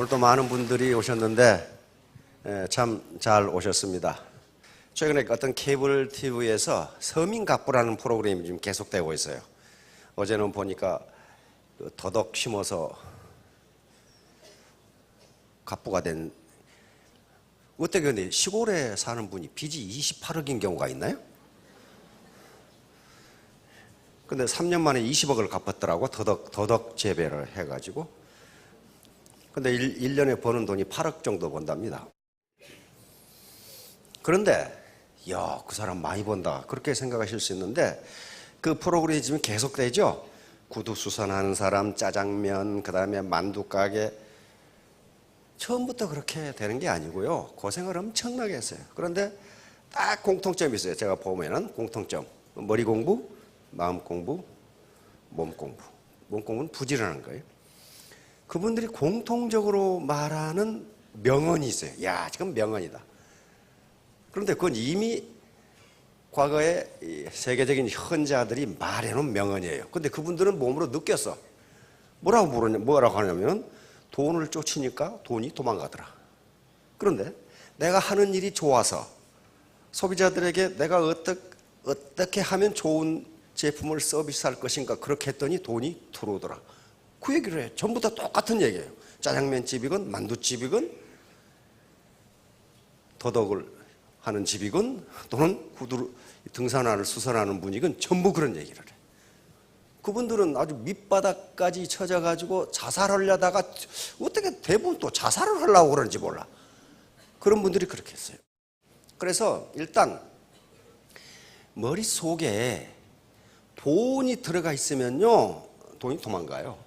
오늘도 많은 분들이 오셨는데 참 잘 오셨습니다. 최근에 어떤 케이블 TV에서 서민갑부라는 프로그램이 지금 계속되고 있어요. 어제는 보니까 더덕 심어서 갑부가 된, 어떻게 근데 시골에 사는 분이 빚이 28억인 경우가 있나요? 근데 3년 만에 20억을 갚았더라고. 더덕 재배를 해가지고. 근데 1년에 버는 돈이 8억 정도 번답니다. 그런데 야, 그 사람 많이 번다 그렇게 생각하실 수 있는데, 그 프로그램이 지금 계속되죠. 구두 수선하는 사람, 짜장면, 그 다음에 만두가게, 처음부터 그렇게 되는 게 아니고요. 고생을 엄청나게 했어요. 그런데 딱 공통점이 있어요. 제가 보면은 공통점: 머리 공부, 마음 공부, 몸 공부. 몸 공부는 부지런한 거예요. 그분들이 공통적으로 말하는 명언이 있어요. 야, 지금 명언이다. 그런데 그건 이미 과거에 세계적인 현자들이 말해놓은 명언이에요. 근데 그분들은 몸으로 느꼈어. 뭐라고 하냐면, 돈을 쫓으니까 돈이 도망가더라. 그런데 내가 하는 일이 좋아서 소비자들에게 내가 어떻게 하면 좋은 제품을 서비스할 것인가, 그렇게 했더니 돈이 들어오더라. 그 얘기를 해요. 전부 다 똑같은 얘기예요. 짜장면집이건 만두집이건 더덕을 하는 집이건 또는 구두 등산화를 수선하는 분이건 전부 그런 얘기를 해요. 그분들은 아주 밑바닥까지 쳐져가지고 자살하려다가 어떻게 대부분 또 자살을 하려고 그러는지 몰라. 그런 분들이 그렇게 했어요. 그래서 일단 머릿속에 돈이 들어가 있으면요, 돈이 도망가요.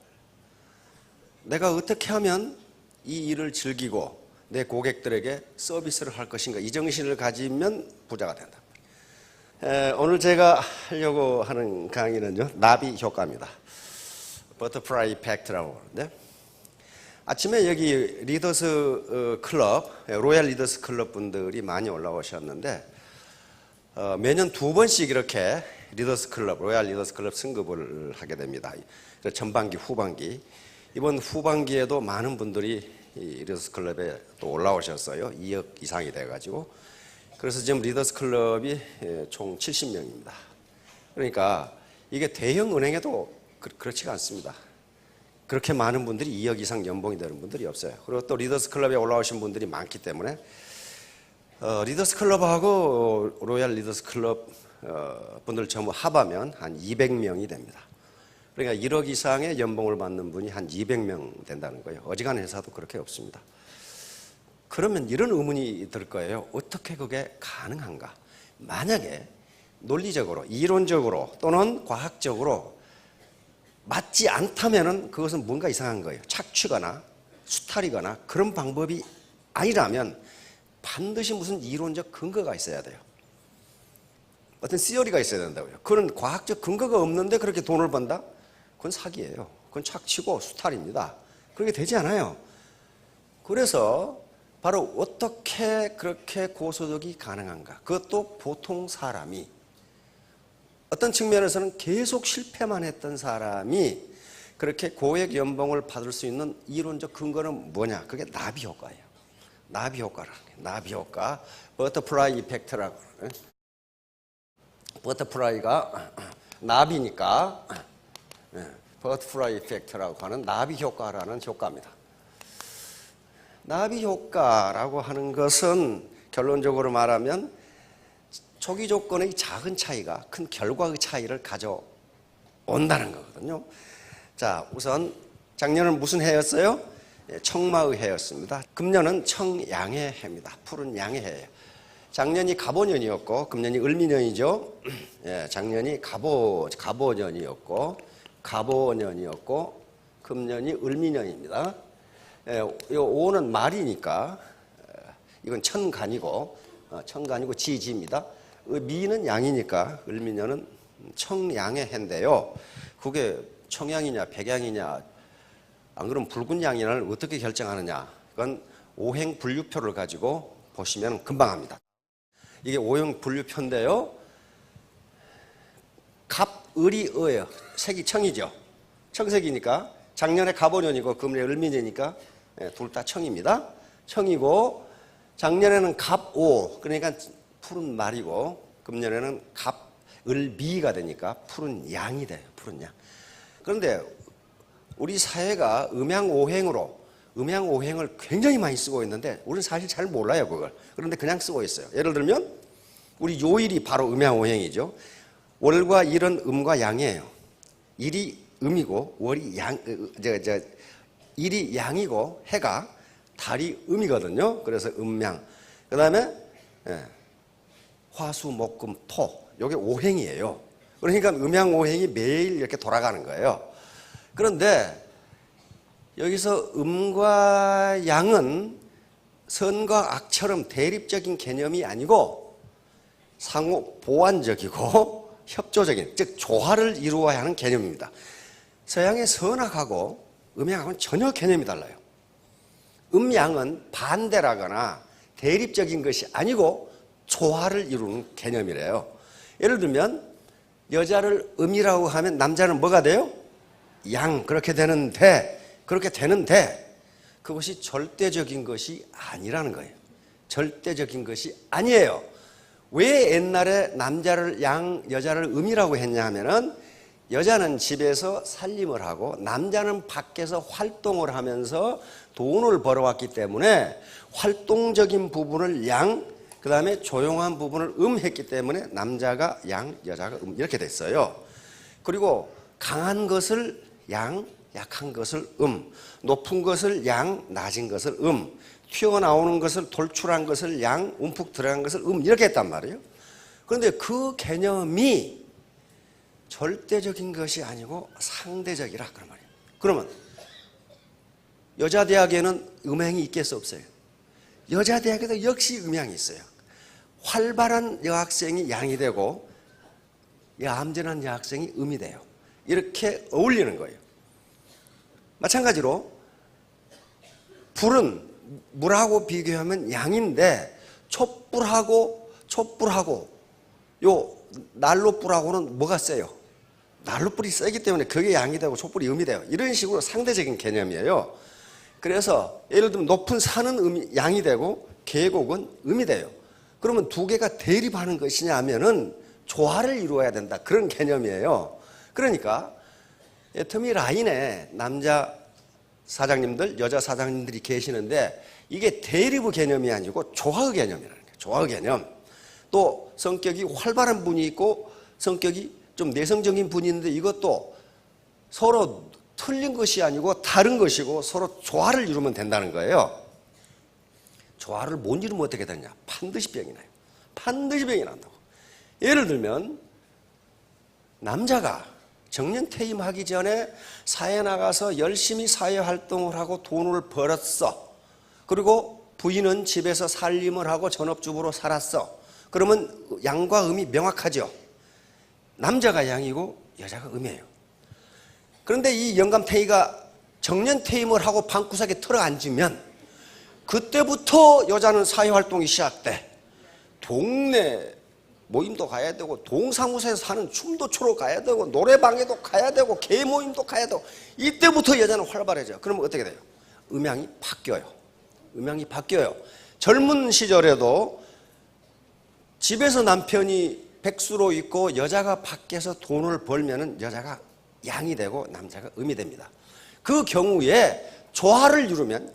내가 어떻게 하면 이 일을 즐기고 내 고객들에게 서비스를 할 것인가, 이 정신을 가지면 부자가 된다. 오늘 제가 하려고 하는 강의는요, 나비 효과입니다. 버터플라이 이펙트라고 하는데, 아침에 여기 리더스 클럽, 로얄 리더스 클럽 분들이 많이 올라오셨는데, 매년 2번씩 이렇게 리더스 클럽, 로얄 리더스 클럽 승급을 하게 됩니다. 전반기, 후반기. 이번 후반기에도 많은 분들이 이 리더스 클럽에 또 올라오셨어요. 2억 이상이 돼가지고. 그래서 지금 리더스 클럽이 총 70명입니다. 그러니까 이게 대형 은행에도 그렇지가 않습니다. 그렇게 많은 분들이 2억 이상 연봉이 되는 분들이 없어요. 그리고 또 리더스 클럽에 올라오신 분들이 많기 때문에 리더스 클럽하고 로얄 리더스 클럽 분들 전부 합하면 한 200명이 됩니다. 그러니까 1억 이상의 연봉을 받는 분이 한 200명 된다는 거예요. 어지간한 회사도 그렇게 없습니다. 그러면 이런 의문이 들 거예요. 어떻게 그게 가능한가? 만약에 논리적으로, 이론적으로 또는 과학적으로 맞지 않다면 그것은 뭔가 이상한 거예요. 착취거나 수탈이거나 그런 방법이 아니라면 반드시 무슨 이론적 근거가 있어야 돼요. 어떤 시어리가 있어야 된다고요. 그런 과학적 근거가 없는데 그렇게 돈을 번다? 그건 사기예요. 그건 착취고 수탈입니다. 그렇게 되지 않아요. 그래서 바로 어떻게 그렇게 고소득이 가능한가? 그것도 보통 사람이, 어떤 측면에서는 계속 실패만 했던 사람이 그렇게 고액 연봉을 받을 수 있는 이론적 근거는 뭐냐? 그게 나비 효과예요. 나비 효과라는 거예요. 나비 효과. 버터플라이 이펙트라고. 버터플라이가 나비니까 버터플라이 이펙트라고 하는 나비 효과라는 효과입니다. 나비 효과라고 하는 것은 결론적으로 말하면 초기 조건의 작은 차이가 큰 결과의 차이를 가져온다는 거거든요. 자, 우선 작년은 무슨 해였어요? 청마의 해였습니다. 금년은 청양의 해입니다. 푸른 양의 해예요. 작년이 갑오년이었고 금년이 을미년이죠. 예, 작년이 갑오년이었고 금년이 을미년입니다. 이 5는 말이니까 이건 천간이고 지지입니다. 미는 양이니까 을미년은 청양의 해인데요. 그게 청양이냐 백양이냐, 안 그러면 붉은 양이냐를 어떻게 결정하느냐, 그건 오행 분류표를 가지고 보시면 금방 합니다. 이게 오행 분류표인데요, 갑, 을이 어예요. 색이 청이죠. 청색이니까 작년에 갑오년이고 금년에 을미년이니까 둘 다 청입니다. 청이고 작년에는 갑오, 그러니까 푸른 말이고 금년에는 갑을미가 되니까 푸른 양이 돼요. 푸른 양. 그런데 우리 사회가 음양오행을 굉장히 많이 쓰고 있는데 우리는 사실 잘 몰라요, 그걸. 그런데 그냥 쓰고 있어요. 예를 들면 우리 요일이 바로 음양오행이죠. 월과 일은 음과 양이에요. 일이 음이고 월이 일이 양이고 해가 달이 음이거든요. 그래서 음양. 그 다음에 화수 목금 토, 이게 오행이에요. 그러니까 음양오행이 매일 이렇게 돌아가는 거예요. 그런데 여기서 음과 양은 선과 악처럼 대립적인 개념이 아니고 상호 보완적이고 협조적인, 즉 조화를 이루어야 하는 개념입니다. 서양의 선악하고 음양하고는 전혀 개념이 달라요. 음양은 반대라거나 대립적인 것이 아니고 조화를 이루는 개념이래요. 예를 들면 여자를 음이라고 하면 남자는 뭐가 돼요? 양. 그렇게 되는데 그것이 절대적인 것이 아니라는 거예요. 절대적인 것이 아니에요. 왜 옛날에 남자를 양, 여자를 음이라고 했냐 하면은 여자는 집에서 살림을 하고 남자는 밖에서 활동을 하면서 돈을 벌어왔기 때문에 활동적인 부분을 양, 그 다음에 조용한 부분을 했기 때문에 남자가 양, 여자가 이렇게 됐어요. 그리고 강한 것을 양, 약한 것을 높은 것을 양, 낮은 것을 튀어나오는 것을, 돌출한 것을 양, 움푹 들어간 것을 이렇게 했단 말이에요. 그런데 그 개념이 절대적인 것이 아니고 상대적이라 그런 말이에요. 그러면 여자 대학에는 음양이 있겠어 없어요? 여자 대학에도 역시 음양이 있어요. 활발한 여학생이 양이 되고 얌전한 여학생이 음이 돼요. 이렇게 어울리는 거예요. 마찬가지로 불은 물하고 비교하면 양인데 촛불하고 요 난로불하고는 뭐가 세요? 난로불이 세기 때문에 그게 양이 되고 촛불이 음이 돼요. 이런 식으로 상대적인 개념이에요. 그래서 예를 들면 높은 산은 양이 되고 계곡은 음이 돼요. 그러면 두 개가 대립하는 것이냐 하면은 조화를 이루어야 된다, 그런 개념이에요. 그러니까 애터미 라인에 남자 사장님들, 여자 사장님들이 계시는데 이게 대립의 개념이 아니고 조화의 개념이라는 거예요. 조화의 개념. 또 성격이 활발한 분이 있고 성격이 좀 내성적인 분이 있는데 이것도 서로 틀린 것이 아니고 다른 것이고 서로 조화를 이루면 된다는 거예요. 조화를 못 이루면 어떻게 되냐? 반드시 병이 나요. 반드시 병이 난다고. 예를 들면 남자가 정년퇴임하기 전에 사회에 나가서 열심히 사회활동을 하고 돈을 벌었어. 그리고 부인은 집에서 살림을 하고 전업주부로 살았어. 그러면 양과 음이 명확하죠. 남자가 양이고 여자가 음이에요. 그런데 이 영감탱이가 정년퇴임을 하고 방구석에 들어앉으면 그때부터 여자는 사회활동이 시작돼. 동네 모임도 가야 되고 동사무소에서 하는 춤도 추러 가야 되고 노래방에도 가야 되고 개모임도 가야 되고 이때부터 여자는 활발해져요. 그러면 어떻게 돼요? 음양이 바뀌어요. 음양이 바뀌어요. 젊은 시절에도 집에서 남편이 백수로 있고 여자가 밖에서 돈을 벌면은 여자가 양이 되고 남자가 음이 됩니다. 그 경우에 조화를 이루면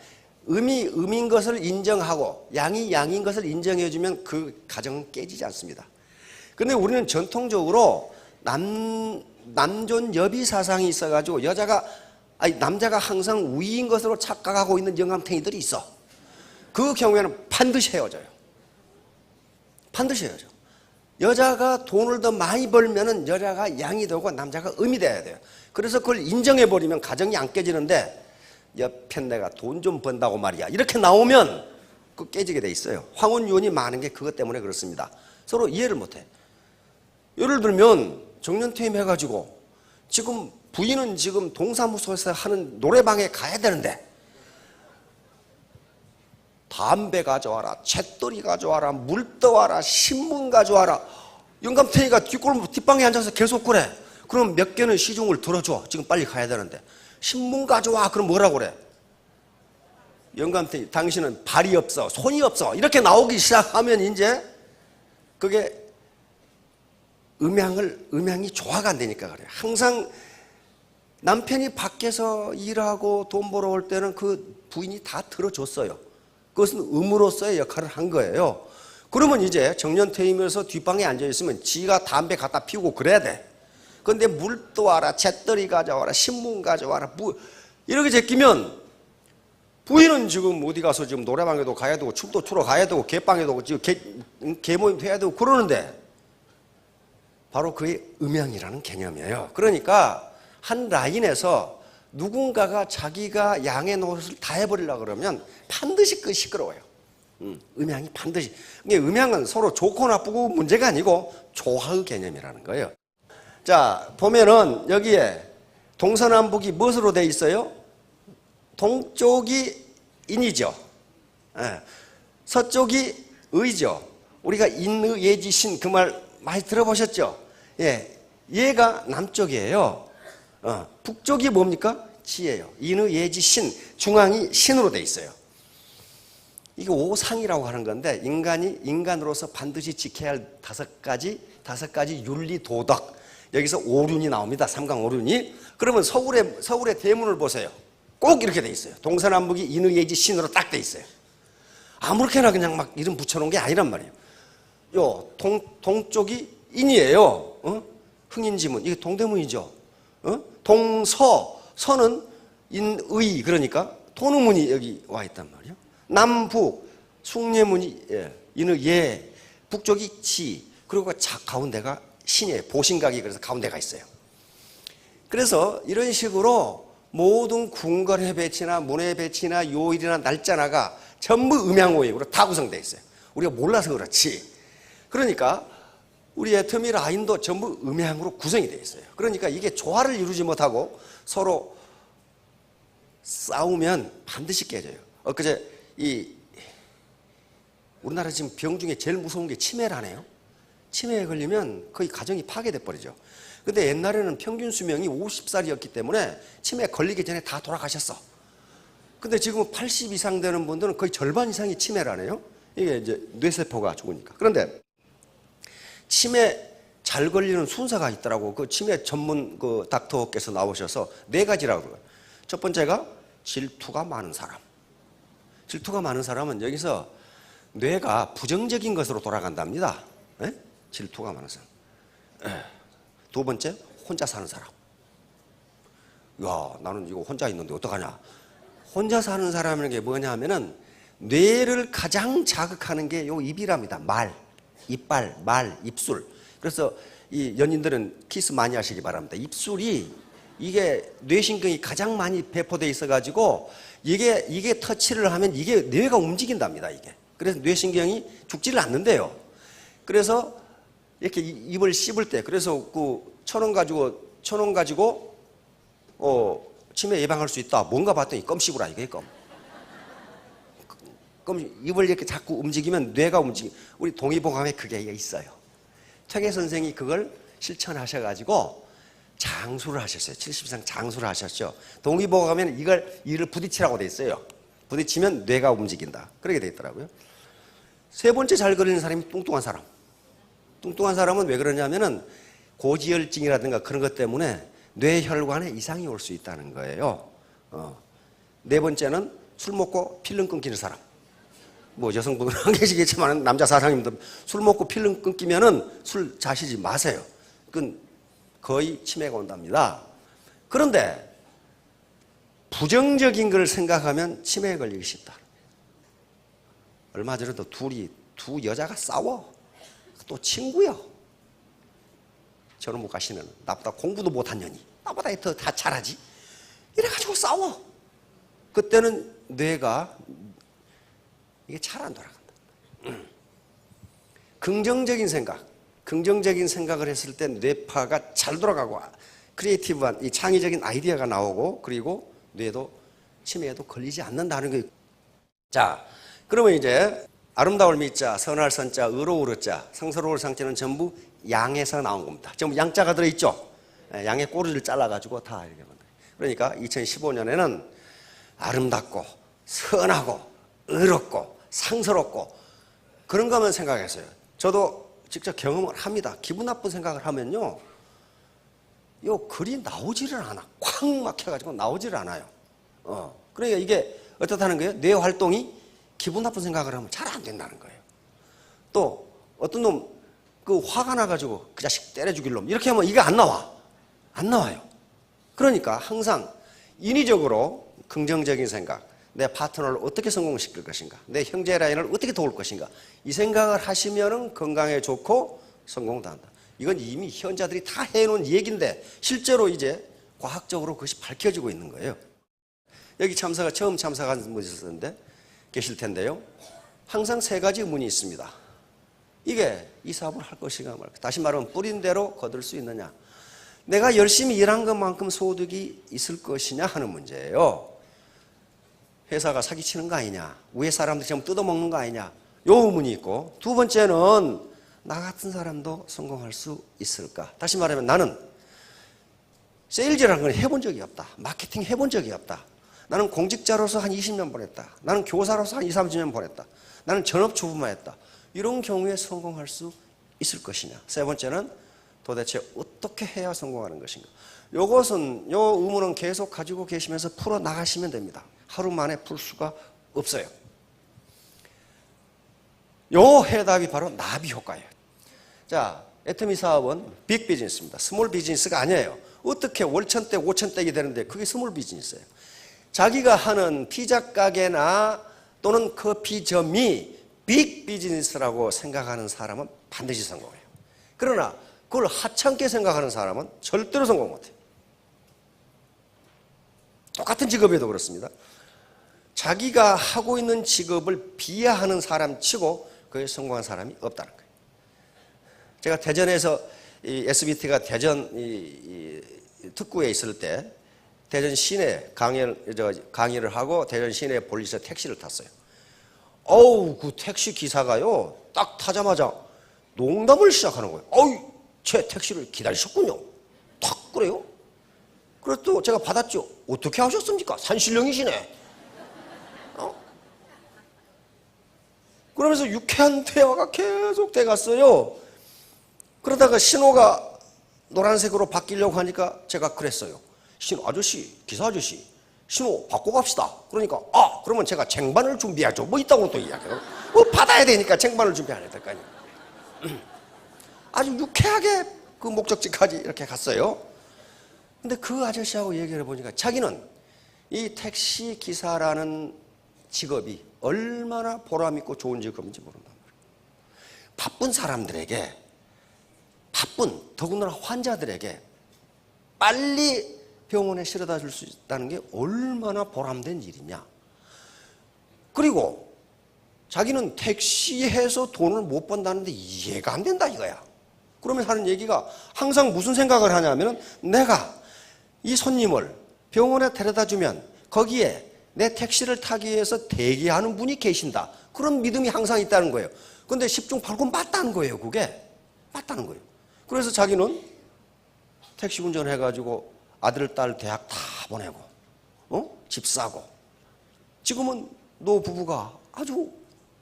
음이 음인 것을 인정하고 양이 양인 것을 인정해주면 그 가정은 깨지지 않습니다. 근데 우리는 전통적으로 남존 여비 사상이 있어가지고 남자가 항상 우위인 것으로 착각하고 있는 영감탱이들이 있어. 그 경우에는 반드시 헤어져요. 반드시 헤어져. 여자가 돈을 더 많이 벌면은 여자가 양이 되고 남자가 음이 돼야 돼요. 그래서 그걸 인정해버리면 가정이 안 깨지는데 옆에 내가 돈 좀 번다고 말이야, 이렇게 나오면 그 깨지게 돼 있어요. 황혼유언이 많은 게 그것 때문에 그렇습니다. 서로 이해를 못해. 예를 들면 정년퇴임 해가지고 지금 부인은 지금 동사무소에서 하는 노래방에 가야 되는데 담배 가져와라, 잿더리 가져와라, 물 떠와라, 신문 가져와라. 영감탱이가 뒷방에 앉아서 계속 그래. 그럼 몇 개는 시중을 들어줘. 지금 빨리 가야 되는데. 신문 가져와. 그럼 뭐라고 그래? 영감탱이 당신은 발이 없어, 손이 없어 이렇게 나오기 시작하면 이제 그게 음양이 조화가 안 되니까 그래요. 항상 남편이 밖에서 일하고 돈 벌어 올 때는 그 부인이 다 들어줬어요. 그것은 음으로서의 역할을 한 거예요. 그러면 이제 정년퇴임해서 뒷방에 앉아있으면 지가 담배 갖다 피우고 그래야 돼. 근데 물도 와라, 잿더리 가져와라, 신문 가져와라, 이렇게 제끼면 부인은 지금 어디 가서 지금 노래방에도 가야 되고 춤도 추러 가야 되고 개방에도 지금 개모임도 해야 되고 그러는데 바로 그게 음양이라는 개념이에요. 그러니까 한 라인에서 누군가가 자기가 양의 노릇을 다 해버리려고 그러면 반드시 시끄러워요. 음양이 반드시. 음양은 서로 좋고 나쁘고 문제가 아니고 조화의 개념이라는 거예요. 자, 보면은 여기에 동서남북이 무엇으로 돼 있어요? 동쪽이 인이죠. 예. 서쪽이 의죠. 우리가 인의예지신 그 말 많이 들어보셨죠? 예. 얘가 남쪽이에요. 북쪽이 뭡니까? 지예요. 인의예지신, 중앙이 신으로 돼 있어요. 이게 오상이라고 하는 건데 인간이 인간으로서 반드시 지켜야 할 다섯 가지 윤리 도덕. 여기서 오륜이 나옵니다. 삼강오륜이. 그러면 서울의 대문을 보세요. 꼭 이렇게 돼 있어요. 동서남북이 인의예지 신으로 딱 돼 있어요. 아무렇게나 그냥 막 이름 붙여놓은 게 아니란 말이에요. 동쪽이 인이에요. 흥인지문. 이게 동대문이죠. 서는 인의, 그러니까 통의문이 여기 와 있단 말이에요. 남북, 숭례문이 인의, 북쪽이 지, 그리고 가운데가 신이에요. 보신각이 그래서 가운데가 있어요. 그래서 이런 식으로 모든 궁궐의 배치나 문의 배치나 요일이나 날짜나가 전부 음양오행으로 다 구성되어 있어요. 우리가 몰라서 그렇지. 그러니까 우리 애터미 라인도 전부 음양으로 구성이 되어 있어요. 그러니까 이게 조화를 이루지 못하고 서로 싸우면 반드시 깨져요. 엊그제 우리나라 지금 병 중에 제일 무서운 게 치매라네요. 치매에 걸리면 거의 가정이 파괴돼 버리죠. 근데 옛날에는 평균 수명이 50살이었기 때문에 치매에 걸리기 전에 다 돌아가셨어. 근데 지금 80 이상 되는 분들은 거의 절반 이상이 치매라네요. 이게 이제 뇌세포가 죽으니까. 그런데 치매 잘 걸리는 순서가 있더라고. 그 치매 전문 그 닥터께서 나오셔서 4가지라고 그래요. 첫 번째가 질투가 많은 사람. 질투가 많은 사람은 여기서 뇌가 부정적인 것으로 돌아간답니다. 에? 질투가 많은 사람. 두 번째, 혼자 사는 사람. 야, 나는 이거 혼자 있는데 어떡하냐. 혼자 사는 사람이라는 게 뭐냐 하면은 뇌를 가장 자극하는 게 요 입이랍니다. 말, 이빨, 말, 입술. 그래서 이 연인들은 키스 많이 하시기 바랍니다. 입술이 이게 뇌신경이 가장 많이 배포되어 있어가지고 이게 터치를 하면 이게 뇌가 움직인답니다. 이게. 그래서 뇌신경이 죽지를 않는데요. 그래서 이렇게 입을 씹을 때, 그래서 그 천 원 가지고 치매 예방할 수 있다. 뭔가 봤더니 껌 씹으라 이게 껌. 입을 이렇게 자꾸 움직이면 뇌가 우리 동의보감에 그게 있어요. 퇴계 선생이 그걸 실천하셔가지고 장수를 하셨어요. 70 이상 장수를 하셨죠. 동의보감에는 이를 부딪히라고 돼 있어요. 부딪히면 뇌가 움직인다. 그렇게 돼 있더라고요. 세 번째 잘 걸리는 사람이 뚱뚱한 사람. 뚱뚱한 사람은 왜 그러냐면은 고지혈증이라든가 그런 것 때문에 뇌혈관에 이상이 올 수 있다는 거예요. 네 번째는 술 먹고 필름 끊기는 사람. 뭐 여성분은 안 계시겠지만 남자 사장님들 술 먹고 필름 끊기면은 술 자시지 마세요. 그건 거의 치매가 온답니다. 그런데 부정적인 걸 생각하면 치매에 걸리기 쉽다. 얼마 전에도 두 여자가 싸워. 또 친구요. 저는 못 가시는 나보다 공부도 못한 년이 나보다 더 다 잘하지. 이래가지고 싸워. 그때는 뇌가 이게 잘 안 돌아간다. 긍정적인 생각을 했을 때 뇌파가 잘 돌아가고 크리에이티브한 이 창의적인 아이디어가 나오고 그리고 뇌도 치매에도 걸리지 않는다는 거예요. 자, 그러면 이제 아름다울 미자, 선할 선자, 의로울 의자, 성스러울 상자는 전부 양에서 나온 겁니다. 전부 양자가 들어있죠. 양의 꼬리를 잘라가지고 다 이렇게 만들어요. 그러니까 2015년에는 아름답고 선하고 의롭고 상스럽고 그런 것만 생각했어요. 저도 직접 경험을 합니다. 기분 나쁜 생각을 하면요, 요 글이 나오지를 않아. 콱 막혀가지고 나오지를 않아요. 그러니까 이게 어떻다는 거예요? 뇌 활동이 기분 나쁜 생각을 하면 잘 안 된다는 거예요. 또 어떤 놈 그 화가 나가지고 그 자식 때려 죽일 놈 이렇게 하면 이게 안 나와. 안 나와요. 그러니까 항상 인위적으로 긍정적인 생각, 내 파트너를 어떻게 성공시킬 것인가, 내 형제 라인을 어떻게 도울 것인가, 이 생각을 하시면은 건강에 좋고 성공도 한다. 이건 이미 현자들이 다 해놓은 얘기인데 실제로 이제 과학적으로 그것이 밝혀지고 있는 거예요. 여기 처음 참석한 분이 있었는데 계실 텐데요. 항상 세 가지 문이 있습니다. 이게 이 사업을 할 것인가 말까. 다시 말하면 뿌린 대로 거둘 수 있느냐. 내가 열심히 일한 것만큼 소득이 있을 것이냐 하는 문제예요. 회사가 사기치는 거 아니냐. 위에 사람들이 전부 뜯어먹는 거 아니냐. 요 의문이 있고, 두 번째는 나 같은 사람도 성공할 수 있을까. 다시 말하면 나는 세일즈라는 걸 해본 적이 없다. 마케팅 해본 적이 없다. 나는 공직자로서 한 20년 보냈다. 나는 교사로서 한 20, 30년 보냈다. 나는 전업주부만 했다. 이런 경우에 성공할 수 있을 것이냐. 세 번째는 도대체 어떻게 해야 성공하는 것인가. 요것은, 요 의문은 계속 가지고 계시면서 풀어 나가시면 됩니다. 하루 만에 풀 수가 없어요. 요 해답이 바로 나비 효과예요. 자, 애터미 사업은 빅 비즈니스입니다. 스몰 비즈니스가 아니에요. 어떻게 월천대, 오천대이 되는데 그게 스몰 비즈니스예요. 자기가 하는 피자 가게나 또는 커피점이 빅 비즈니스라고 생각하는 사람은 반드시 성공해요. 그러나 그걸 하찮게 생각하는 사람은 절대로 성공 못해요. 똑같은 직업에도 그렇습니다. 자기가 하고 있는 직업을 비하하는 사람 치고 그에 성공한 사람이 없다는 거예요. 제가 대전에서 이 SBT가 대전 특구에 있을 때 대전 시내 강의를 하고 대전 시내 볼리서 택시를 탔어요. 어우, 그 택시 기사가요, 딱 타자마자 농담을 시작하는 거예요. 어우, 제 택시를 기다리셨군요. 탁 그래요. 그래서 또 제가 받았죠. 어떻게 하셨습니까? 산신령이시네. 그러면서 유쾌한 대화가 계속 돼갔어요. 그러다가 신호가 노란색으로 바뀌려고 하니까 제가 그랬어요. 신호 아저씨, 기사 아저씨, 신호 바꿔갑시다. 그러니까 그러면 제가 쟁반을 준비하죠. 뭐 있다고 또 이야기해요. 뭐 받아야 되니까 쟁반을 준비해야 될 거 아니에요. 아주 유쾌하게 그 목적지까지 이렇게 갔어요. 근데 그 아저씨하고 얘기를 해보니까 자기는 이 택시 기사라는 직업이 얼마나 보람있고 좋은 직업인지 모른단 말이에요. 바쁜 사람들에게, 더군다나 환자들에게 빨리 병원에 실어다 줄 수 있다는 게 얼마나 보람된 일이냐. 그리고 자기는 택시해서 돈을 못 번다는데 이해가 안 된다 이거야. 그러면 하는 얘기가 항상 무슨 생각을 하냐면 내가 이 손님을 병원에 데려다 주면 거기에 내 택시를 타기 위해서 대기하는 분이 계신다. 그런 믿음이 항상 있다는 거예요. 그런데 10중 8구 맞다는 거예요. 그게 맞다는 거예요. 그래서 자기는 택시 운전해가지고 아들, 딸 대학 다 보내고 집 사고 지금은 노 부부가 아주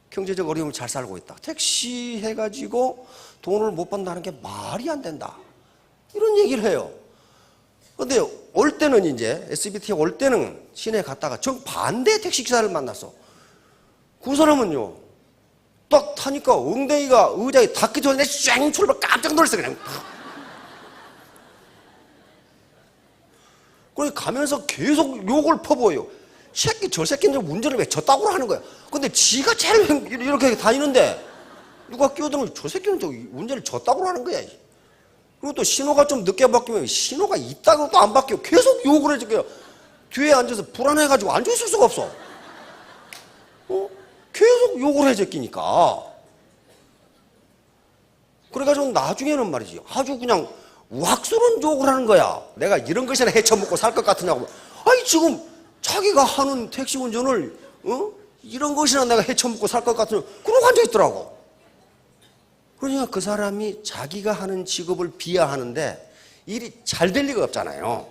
경제적 어려움을 잘 살고 있다. 택시 해가지고 돈을 못 번다는 게 말이 안 된다. 이런 얘기를 해요. 근데 올 때는 이제 SBT에 올 때는 시내에 갔다가 정반대 택시기사를 만났어. 그 사람은요, 딱 타니까 엉덩이가 의자에 닿기 전에 쌩 출발 깜짝 놀랐어 그냥. 그래서 가면서 계속 욕을 퍼부어요. 새끼 저 새끼는 운전을 왜 저따구로 하는 거야. 근데 지가 제일 이렇게 다니는데 누가 끼어들면 저 새끼는 저 운전을 저따구로 하는 거야. 그리고 또 신호가 좀 늦게 바뀌면 신호가 있다고 또 안 바뀌어. 계속 욕을 해줄게요. 뒤에 앉아서 불안해가지고 앉아있을 수가 없어. 계속 욕을 해제끼니까. 그래가지고 나중에는 말이지 아주 그냥 우악스러운 욕을 하는 거야. 내가 이런 것이나 헤쳐먹고 살 것 같으냐고. 아니 지금 자기가 하는 택시 운전을 이런 것이나 내가 헤쳐먹고 살 것 같으냐고 그러고 앉아있더라고. 그러니까 그 사람이 자기가 하는 직업을 비하하는데 일이 잘 될 리가 없잖아요.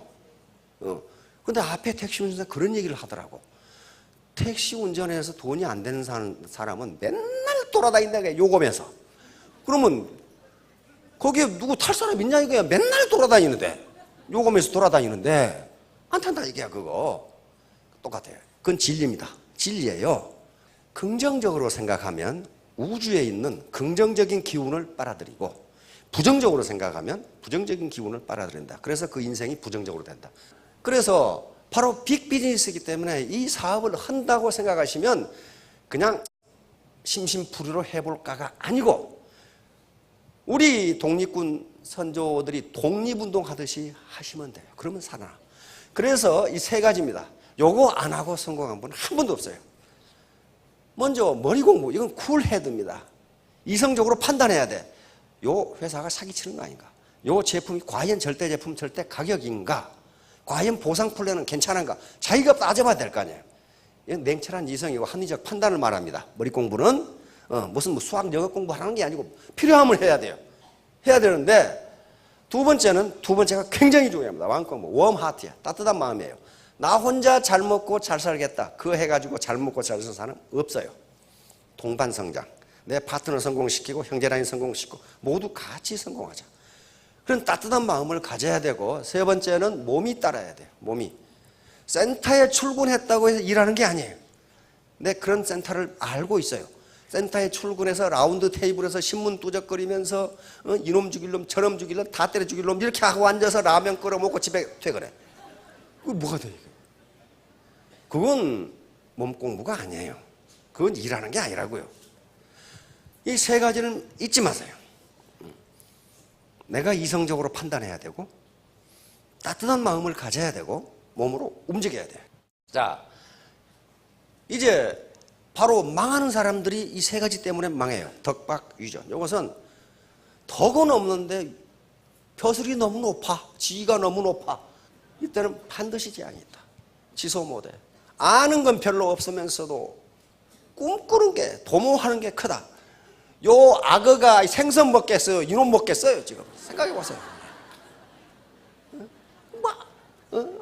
근데 앞에 택시 운전사 그런 얘기를 하더라고. 택시 운전해서 돈이 안 되는 사람은 맨날 돌아다닌다, 요금에서. 그러면 거기에 누구 탈 사람 있냐 이거야. 맨날 돌아다니는데, 요금에서 돌아다니는데 안 탄다 이게야. 그거 똑같아요. 그건 진리입니다. 진리예요. 긍정적으로 생각하면 우주에 있는 긍정적인 기운을 빨아들이고, 부정적으로 생각하면 부정적인 기운을 빨아들인다. 그래서 그 인생이 부정적으로 된다. 그래서 바로 빅 비즈니스이기 때문에 이 사업을 한다고 생각하시면 그냥 심심풀이로 해볼까가 아니고, 우리 독립군 선조들이 독립운동 하듯이 하시면 돼요. 그러면 살아나. 그래서 이 세 가지입니다. 요거 안 하고 성공한 분은 한 분도 없어요. 먼저 머리 공부. 이건 쿨헤드입니다. 이성적으로 판단해야 돼. 요 회사가 사기치는 거 아닌가? 요 제품이 과연 절대 제품, 절대 가격인가? 과연 보상 플랜은 괜찮은가? 자기가 따져봐야 될 거 아니에요. 이건 냉철한 이성이고 합리적 판단을 말합니다. 머리 공부는 무슨 수학 영어 공부하는 게 아니고 필요하면 해야 돼요. 해야 되는데, 두 번째가 굉장히 중요합니다. 마음 공부. 웜 하트야. 따뜻한 마음이에요. 나 혼자 잘 먹고 잘 살겠다. 그거 해가지고 잘 먹고 잘 사는 사람 없어요. 동반 성장. 내 파트너 성공시키고 형제라인 성공시키고 모두 같이 성공하자. 그런 따뜻한 마음을 가져야 되고, 세 번째는 몸이 따라야 돼요. 몸이. 센터에 출근했다고 해서 일하는 게 아니에요. 내 그런 센터를 알고 있어요. 센터에 출근해서 라운드 테이블에서 신문 뚜적거리면서 이놈 죽일 놈 저놈 죽일 놈 다 때려 죽일 놈 이렇게 하고 앉아서 라면 끓여 먹고 집에 퇴근해. 그거 뭐가 돼? 그건 몸 공부가 아니에요. 그건 일하는 게 아니라고요. 이 세 가지는 잊지 마세요. 내가 이성적으로 판단해야 되고, 따뜻한 마음을 가져야 되고, 몸으로 움직여야 돼요. 자, 이제 바로 망하는 사람들이 이 세 가지 때문에 망해요. 덕박, 위전. 이것은 덕은 없는데 벼슬이 너무 높아, 지위가 너무 높아. 이때는 반드시 재앙이 있다. 지소 못해. 아는 건 별로 없으면서도 꿈꾸는 게, 도모하는 게 크다. 요 악어가 생선 먹겠어요? 이놈 먹겠어요? 지금 생각해 보세요.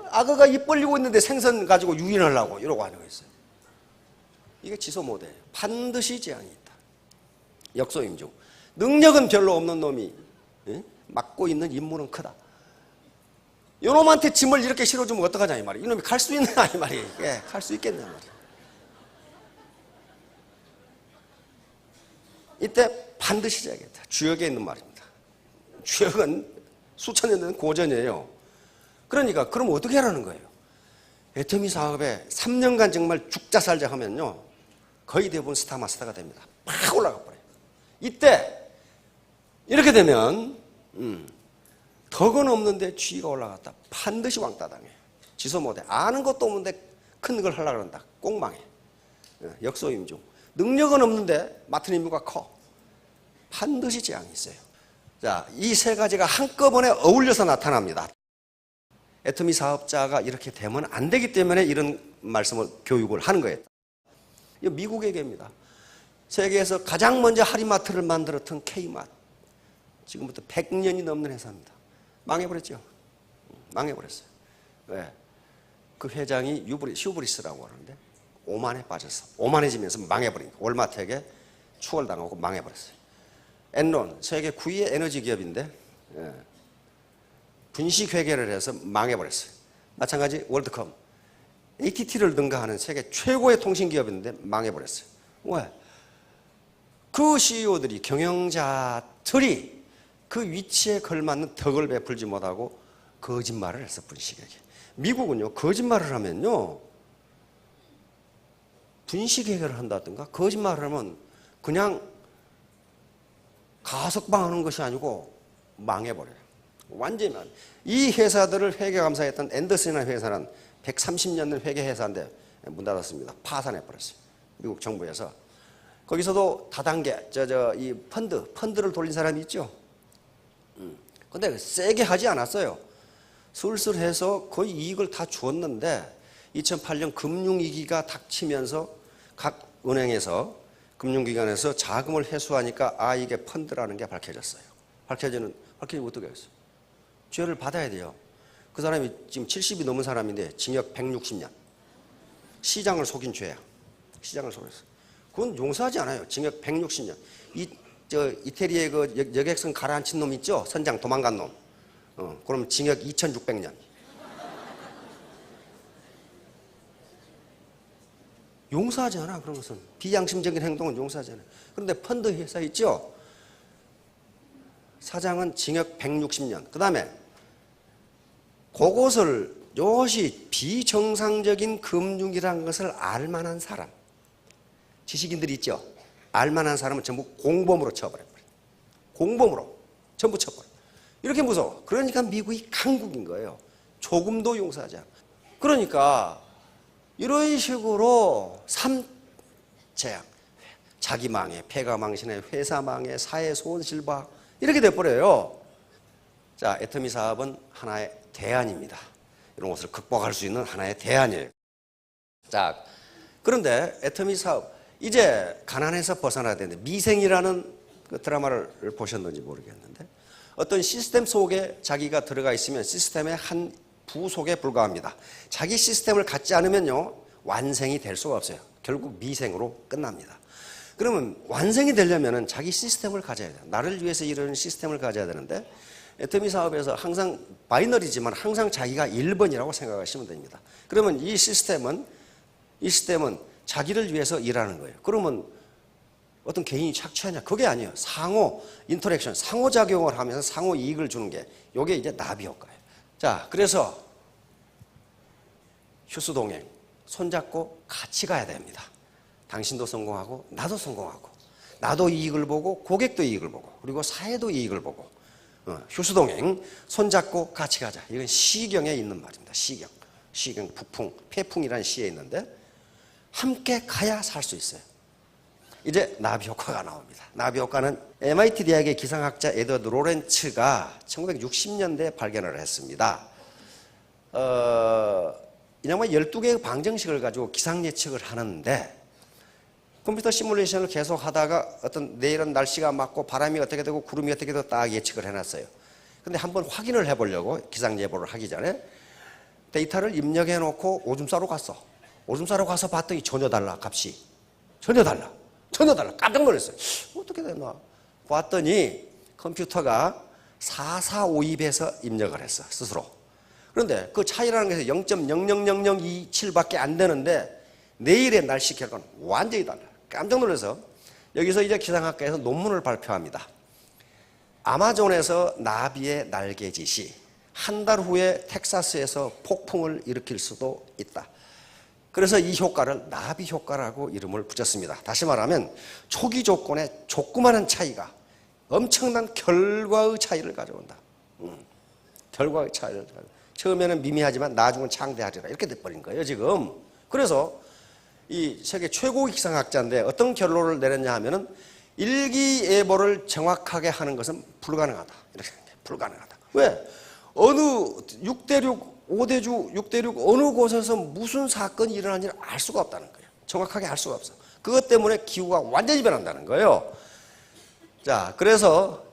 악어가 입 벌리고 있는데 생선 가지고 유인하려고 이러고 하는 거 있어요. 이게 지소 못해. 반드시 재앙이 있다. 역소임중. 능력은 별로 없는 놈이 맡고 있는 임무는 크다. 이놈한테 짐을 이렇게 실어주면 어떡하냐 이 말이에요. 이놈이 갈 수 있느냐 이 말이에요. 예, 갈 수 있겠냐 말이에요. 이때 반드시 재야겠다. 주역에 있는 말입니다. 주역은 수천 년 된 고전이에요. 그러니까 그럼 어떻게 하라는 거예요? 애터미 사업에 3년간 정말 죽자 살자 하면요, 거의 대부분 스타 마스터가 됩니다. 팍 올라가 버려요. 이때 이렇게 되면 덕은 없는데 지위가 올라갔다. 반드시 왕따 당해요. 지소 못해. 아는 것도 없는데 큰 걸 하려고 그런다. 꼭 망해. 역소임중. 능력은 없는데 맡은 임무가 커. 반드시 재앙이 있어요. 자, 이 세 가지가 한꺼번에 어울려서 나타납니다. 애터미 사업자가 이렇게 되면 안 되기 때문에 이런 말씀을 교육을 하는 거예요. 이거 미국 얘기입니다. 세계에서 가장 먼저 하리마트를 만들었던 K마트. 지금부터 100년이 넘는 회사입니다. 망해버렸죠. 망해버렸어요. 왜? 그 회장이 휴브리스라고 하는데 오만에 빠졌어. 오만해지면서 망해버린 거예요. 월마트에게 추월당하고 망해버렸어요. 엔론, 세계 9위의 에너지 기업인데 분식회계를 해서 망해버렸어요. 마찬가지 월드컴, ATT를 능가하는 세계 최고의 통신기업인데 망해버렸어요. 왜? 그 CEO들이, 경영자들이 그 위치에 걸맞는 덕을 베풀지 못하고 거짓말을 했어, 분식회계. 미국은요, 거짓말을 하면요, 분식회계를 한다든가 거짓말을 하면 그냥 가석방하는 것이 아니고 망해버려요. 완전히 망해요. 이 회사들을 회계감사했던 앤더슨이라는 회사는 130년 된 회계회사인데 문 닫았습니다. 파산해버렸어요. 미국 정부에서. 거기서도 다단계, 이 펀드를 돌린 사람이 있죠. 근데 세게 하지 않았어요. 슬슬 해서 거의 이익을 다 주었는데 2008년 금융위기가 닥치면서 각 은행에서, 금융기관에서 자금을 회수하니까 이게 펀드라는 게 밝혀졌어요. 밝혀지면 어떻게 했어요? 죄를 받아야 돼요. 그 사람이 지금 70이 넘은 사람인데 징역 160년. 시장을 속인 죄야. 시장을 속였어. 그건 용서하지 않아요. 징역 160년. 이태리의 그 여객선 가라앉힌 놈 있죠? 선장 도망간 놈. 그럼 징역 2600년. 용서하지 않아, 그런 것은. 비양심적인 행동은 용서하지 않아. 그런데 펀드 회사 있죠? 사장은 징역 160년. 그 다음에 그것을 이것이 비정상적인 금융이라는 것을 알만한 사람. 지식인들이 있죠? 알만한 사람은 전부 공범으로 쳐버려요. 공범으로 전부 쳐버려. 이렇게 무서워. 그러니까 미국이 강국인 거예요. 조금도 용서하지 않아. 그러니까 이런 식으로 삼재앙, 자기 망해, 폐가 망신해, 회사 망해, 사회 손실봐 이렇게 돼버려요. 자, 애터미 사업은 하나의 대안입니다. 이런 것을 극복할 수 있는 하나의 대안이에요. 자, 그런데 애터미 사업 이제 가난에서 벗어나야 되는데, 미생이라는 그 드라마를 보셨는지 모르겠는데 어떤 시스템 속에 자기가 들어가 있으면 시스템의 한 부속에 불과합니다. 자기 시스템을 갖지 않으면요 완생이 될 수가 없어요. 결국 미생으로 끝납니다. 그러면 완생이 되려면 자기 시스템을 가져야 돼요. 나를 위해서 이루는 시스템을 가져야 되는데, 애터미 사업에서 항상 바이너리지만 항상 자기가 1번이라고 생각하시면 됩니다. 그러면 이 시스템은 자기를 위해서 일하는 거예요. 그러면 어떤 개인이 착취하냐? 그게 아니에요. 상호 인터랙션, 상호작용을 하면서 상호 이익을 주는 게 이게 이제 나비 효과예요. 자, 그래서 휴수동행, 손잡고 같이 가야 됩니다. 당신도 성공하고 나도 성공하고, 나도 이익을 보고 고객도 이익을 보고 그리고 사회도 이익을 보고, 휴수동행, 손잡고 같이 가자. 이건 시경에 있는 말입니다. 시경, 북풍, 폐풍이라는 시에 있는데 함께 가야 살 수 있어요. 이제 나비 효과가 나옵니다. 나비 효과는 MIT 대학의 기상학자 에드워드 로렌츠가 1960년대에 발견을 했습니다. 이 양반 12개의 방정식을 가지고 기상 예측을 하는데, 컴퓨터 시뮬레이션을 계속 하다가 어떤 내일은 날씨가 맑고 바람이 어떻게 되고 구름이 어떻게 되고 딱 예측을 해놨어요. 근데 한번 확인을 해보려고 기상 예보를 하기 전에 데이터를 입력해 놓고 오줌 싸러 갔어. 오줌 싸러 가서 봤더니 전혀 달라, 값이. 전혀 달라. 깜짝 놀랐어요. 어떻게 됐나? 봤더니 컴퓨터가 4452에서 입력을 했어, 스스로. 그런데 그 차이라는 것이 0.00027밖에 안 되는데 내일의 날씨 결과는 완전히 달라요. 깜짝 놀라서 여기서 이제 기상학과에서 논문을 발표합니다. 아마존에서 나비의 날개짓이 한 달 후에 텍사스에서 폭풍을 일으킬 수도 있다. 그래서 이 효과를 나비 효과라고 이름을 붙였습니다. 다시 말하면 초기 조건의 조그마한 차이가 엄청난 결과의 차이를 가져온다. 결과의 차이를 가져온다. 처음에는 미미하지만 나중은 창대하리라, 이렇게 돼버린 거예요 지금. 그래서 이 세계 최고의 기상학자인데 어떤 결론을 내렸냐 하면은 일기예보를 정확하게 하는 것은 불가능하다. 이렇게 생각해요. 불가능하다. 왜? 어느 6대륙, 5대주, 6대륙 어느 곳에서 무슨 사건이 일어나는지를 알 수가 없다는 거예요. 정확하게 알 수가 없어. 그것 때문에 기후가 완전히 변한다는 거예요. 자, 그래서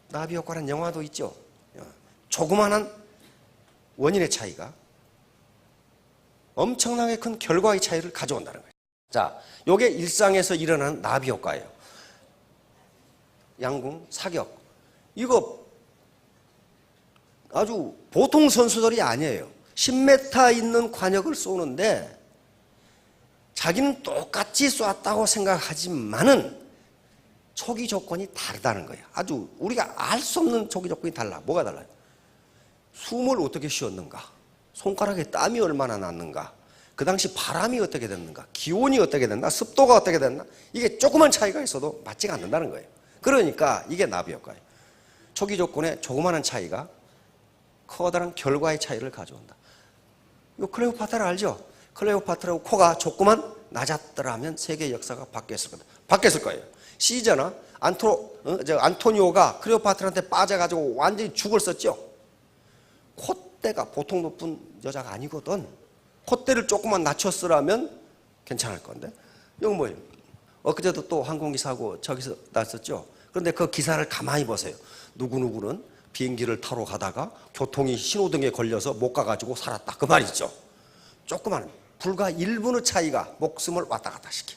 나비 효과라는 영화도 있죠. 조그마한 원인의 차이가 엄청나게 큰 결과의 차이를 가져온다는 거예요. 자, 요게 일상에서 일어나는 나비 효과예요. 양궁, 사격. 이거 아주 보통 선수들이 아니에요. 10m 있는 관역을 쏘는데 자기는 똑같이 쐈다고 생각하지만은 초기 조건이 다르다는 거예요. 아주 우리가 알 수 없는 초기 조건이 달라. 뭐가 달라요? 숨을 어떻게 쉬었는가? 손가락에 땀이 얼마나 났는가? 그 당시 바람이 어떻게 됐는가? 기온이 어떻게 됐나? 습도가 어떻게 됐나? 이게 조그만 차이가 있어도 맞지가 않는다는 거예요. 그러니까 이게 나비 효과예요. 초기 조건에 조그마한 차이가 커다란 결과의 차이를 가져온다. 이거 클레오파트라 알죠? 클레오파트라고 코가 조그만 낮았더라면 세계 역사가 바뀌었을 거다. 바뀌었을 거예요. 시저나 안토니오가 클레오파트라한테 빠져가지고 완전히 죽을 썼죠. 콧대가 보통 높은 여자가 아니거든. 콧대를 조금만 낮췄으라면 괜찮을 건데. 이건 뭐예요? 엊그제도 또 항공기 사고 저기서 났었죠. 그런데 그 기사를 가만히 보세요. 누구누구는 비행기를 타러 가다가 교통이 신호등에 걸려서 못 가가지고 살았다. 그 말이죠. 조그만 불과 1분의 차이가 목숨을 왔다 갔다 시켜.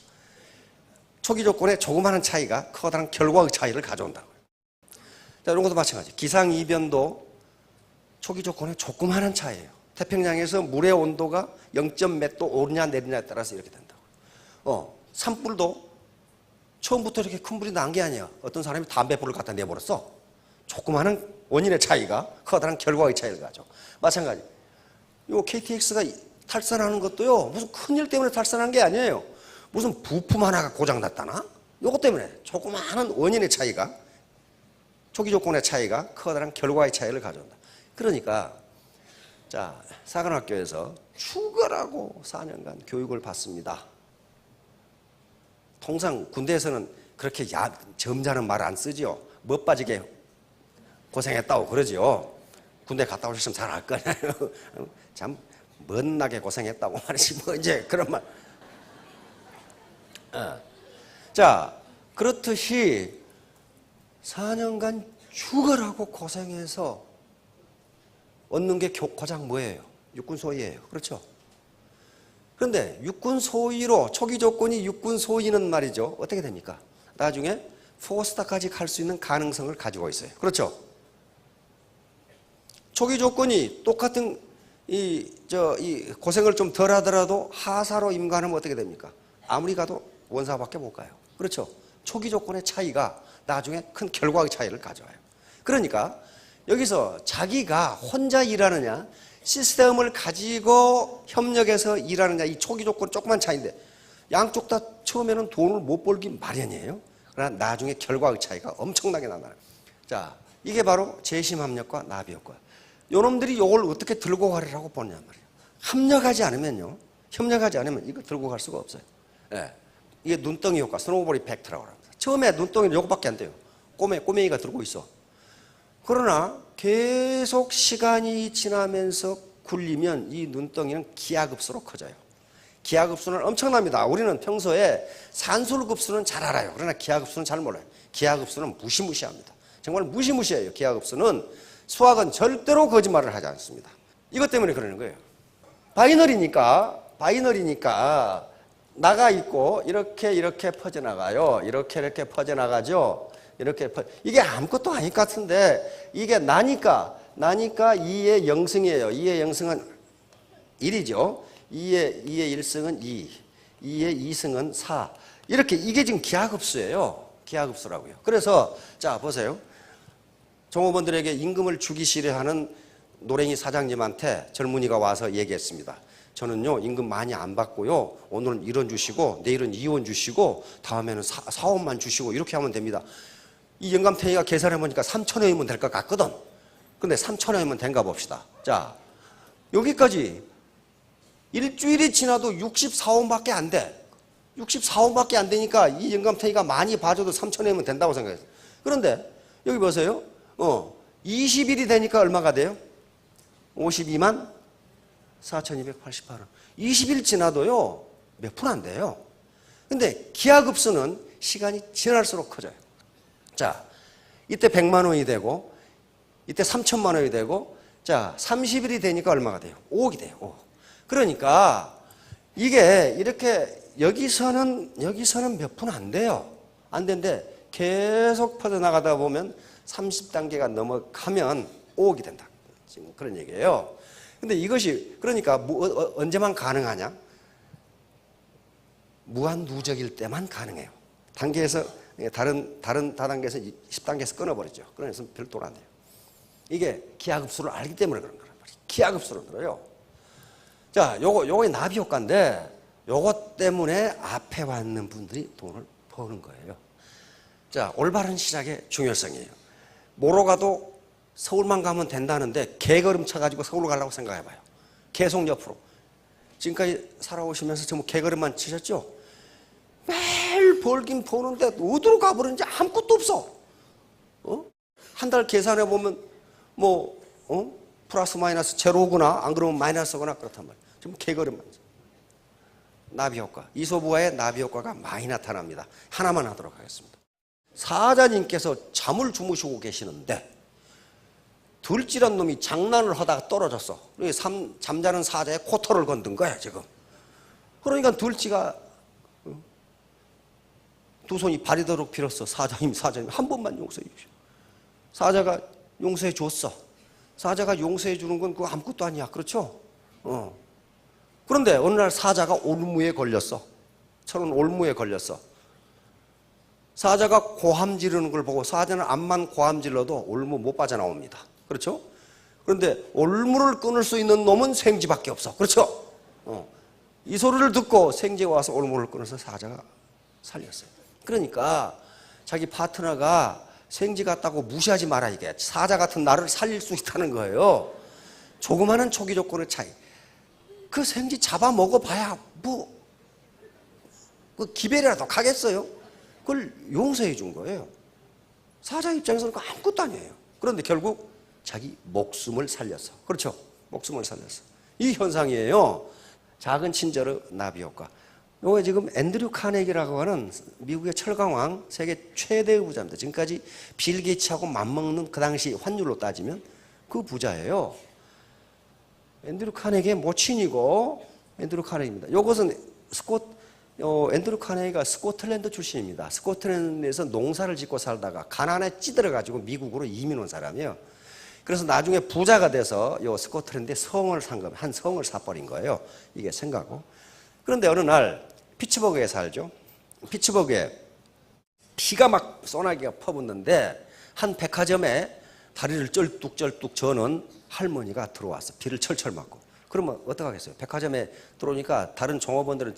초기 조건의 조그마한 차이가 커다란 결과의 차이를 가져온다고요. 자, 이런 것도 마찬가지. 기상이변도 초기 조건의 조그마한 차이예요. 태평양에서 물의 온도가 0.몇 도 오르냐 내리냐에 따라서 이렇게 된다고요. 산불도 처음부터 이렇게 큰 불이 난 게 아니야. 어떤 사람이 담배불을 갖다 내버렸어. 조그마한 원인의 차이가 커다란 결과의 차이를 가져. 마찬가지. 요 KTX가 탈선하는 것도요, 무슨 큰일 때문에 탈선한 게 아니에요. 무슨 부품 하나가 고장났다나? 요것 때문에 조그마한 원인의 차이가, 초기 조건의 차이가 커다란 결과의 차이를 가져온다. 그러니까, 자, 사관학교에서 죽으라고 4년간 교육을 받습니다. 통상 군대에서는 그렇게 점잖은 말 안 쓰지요. 멋 빠지게 고생했다고 그러지요. 군대 갔다 오셨으면 잘 알 거예요. 참 멋나게 고생했다고 말이지 뭐 이제 그런 말. 자, 그렇듯이 4년간 죽으라고 고생해서 얻는 게 고작 뭐예요? 육군 소위예요. 그렇죠? 그런데 육군 소위로 초기 조건이 육군 소위는 말이죠. 어떻게 됩니까? 나중에 4스타까지 갈 수 있는 가능성을 가지고 있어요. 그렇죠? 초기 조건이 똑같은 이 고생을 좀 덜 하더라도 하사로 임관하면 어떻게 됩니까? 아무리 가도 원사밖에 못 가요. 그렇죠? 초기 조건의 차이가 나중에 큰 결과의 차이를 가져와요. 그러니까 여기서 자기가 혼자 일하느냐, 시스템을 가지고 협력해서 일하느냐, 이 초기 조건 조그만 차이인데 양쪽 다 처음에는 돈을 못 벌기 마련이에요. 그러나 나중에 결과의 차이가 엄청나게 나나요. 자, 이게 바로 재심 합력과 나비 효과. 요놈들이 이걸 어떻게 들고 가려고 보냐 말이에요. 협력하지 않으면 이거 들고 갈 수가 없어요. 예. 이게 눈덩이 효과, 스노우볼 이펙트라고 합니다. 처음에 눈덩이는 요거밖에 안 돼요. 꼬맹이가 들고 있어. 그러나 계속 시간이 지나면서 굴리면 이 눈덩이는 기하급수로 커져요. 기하급수는 엄청납니다. 우리는 평소에 산술급수는 잘 알아요. 그러나 기하급수는 잘 몰라요. 기하급수는 무시무시합니다. 정말 무시무시해요. 기하급수는 수학은 절대로 거짓말을 하지 않습니다. 이것 때문에 그러는 거예요. 바이너리니까 나가 있고 이렇게 퍼져나가요. 이렇게 퍼져나가죠. 이게 아무것도 아닐 것 같은데 이게 나니까 2의 영승이에요. 2의 영승은 1이죠. 2의 1승은 2, 2의 2승은 4. 이게 지금 기하급수예요. 기하급수라고요. 그래서 자 보세요. 종업원들에게 임금을 주기 싫어하는 노랭이 사장님한테 젊은이가 와서 얘기했습니다. 저는요 임금 많이 안 받고요. 오늘은 1원 주시고 내일은 2원 주시고 다음에는 4원만 주시고 이렇게 하면 됩니다. 이 영감탱이가 계산해보니까 3,000원이면 될 것 같거든. 근데 3,000원이면 된가 봅시다. 자, 여기까지 일주일이 지나도 64원밖에 안 돼. 64원밖에 안 되니까 이 영감탱이가 많이 봐줘도 3,000원이면 된다고 생각했어요. 그런데 여기 보세요. 20일이 되니까 얼마가 돼요? 52만 4,288원. 20일 지나도요, 몇 푼 안 돼요. 근데 기하급수는 시간이 지날수록 커져요. 자, 이때 100만 원이 되고, 이때 3천만 원이 되고, 자, 30일이 되니까 얼마가 돼요? 5억이 돼요, 5억. 그러니까, 이게 이렇게, 여기서는 몇 푼 안 돼요. 안 되는데, 계속 퍼져나가다 보면 30단계가 넘어가면 5억이 된다. 지금 그런 얘기예요. 근데 이것이, 그러니까, 언제만 가능하냐? 무한 누적일 때만 가능해요. 단계에서, 다른 다단계에서 10단계에서 끊어버리죠. 그래서 별도로 안 돼요. 이게 기하급수를 알기 때문에 그런 거란 말이에요. 기하급수로 들어요. 자, 요거 나비 효과인데, 요것 때문에 앞에 왔는 분들이 돈을 버는 거예요. 자, 올바른 시작의 중요성이에요. 뭐로 가도 서울만 가면 된다는데 개걸음 쳐가지고 서울 가려고 생각해봐요. 계속 옆으로. 지금까지 살아오시면서 전부 개걸음만 치셨죠? 매일 벌긴 버는데 어디로 가버리는지 아무것도 없어. 한 달 계산해보면 플러스 마이너스 제로구나 안 그러면 마이너스거나 그렇단 말이에요. 전부 개걸음만. 나비 효과. 이소부화의 나비 효과가 많이 나타납니다. 하나만 하도록 하겠습니다. 사자님께서 잠을 주무시고 계시는데 들쥐란 놈이 장난을 하다가 떨어졌어. 잠자는 사자의 코털을 건든 거야 지금. 그러니까 들쥐가 두 손이 발이도록 빌었어. 사자님, 사자님, 한 번만 용서해 주시오. 사자가 용서해 줬어. 사자가 용서해 주는 건 그거 아무것도 아니야. 그렇죠? 그런데 어느 날 사자가 올무에 걸렸어. 철은 올무에 걸렸어. 사자가 고함 지르는 걸 보고 사자는 암만 고함 질러도 올무 못 빠져나옵니다. 그렇죠? 그런데 올무를 끊을 수 있는 놈은 생쥐밖에 없어. 그렇죠? 이 소리를 듣고 생쥐가 와서 올무를 끊어서 사자가 살렸어요. 그러니까 자기 파트너가 생쥐 같다고 무시하지 마라 이게. 사자 같은 나를 살릴 수 있다는 거예요. 조그마한 초기 조건의 차이. 그 생쥐 잡아 먹어봐야 뭐 그 기별이라도 가겠어요? 그걸 용서해 준 거예요. 사자 입장에서는 아무것도 아니에요. 그런데 결국 자기 목숨을 살렸어. 그렇죠? 목숨을 살렸어. 이 현상이에요. 작은 친절의 나비 효과. 요거 지금 앤드류 카네기라고 하는 미국의 철강왕, 세계 최대의 부자입니다. 지금까지 빌 게이츠하고 맞먹는 그 당시 환율로 따지면 그 부자예요. 앤드류 카네기의 모친이고 앤드류 카네기입니다. 요것은 앤드류 카네기가 스코틀랜드 출신입니다. 스코틀랜드에서 농사를 짓고 살다가 가난에 찌들어가지고 미국으로 이민 온 사람이에요. 그래서 나중에 부자가 돼서 요 스코틀랜드에 성을 산 겁니다. 한 성을 사버린 거예요. 이게 생각고. 그런데 어느 날 피츠버그에 살죠. 피츠버그에 비가 막 소나기가 퍼붓는데 한 백화점에 다리를 쩔뚝쩔뚝 저는 할머니가 들어왔어. 비를 철철 맞고. 그러면 어떡하겠어요? 백화점에 들어오니까 다른 종업원들은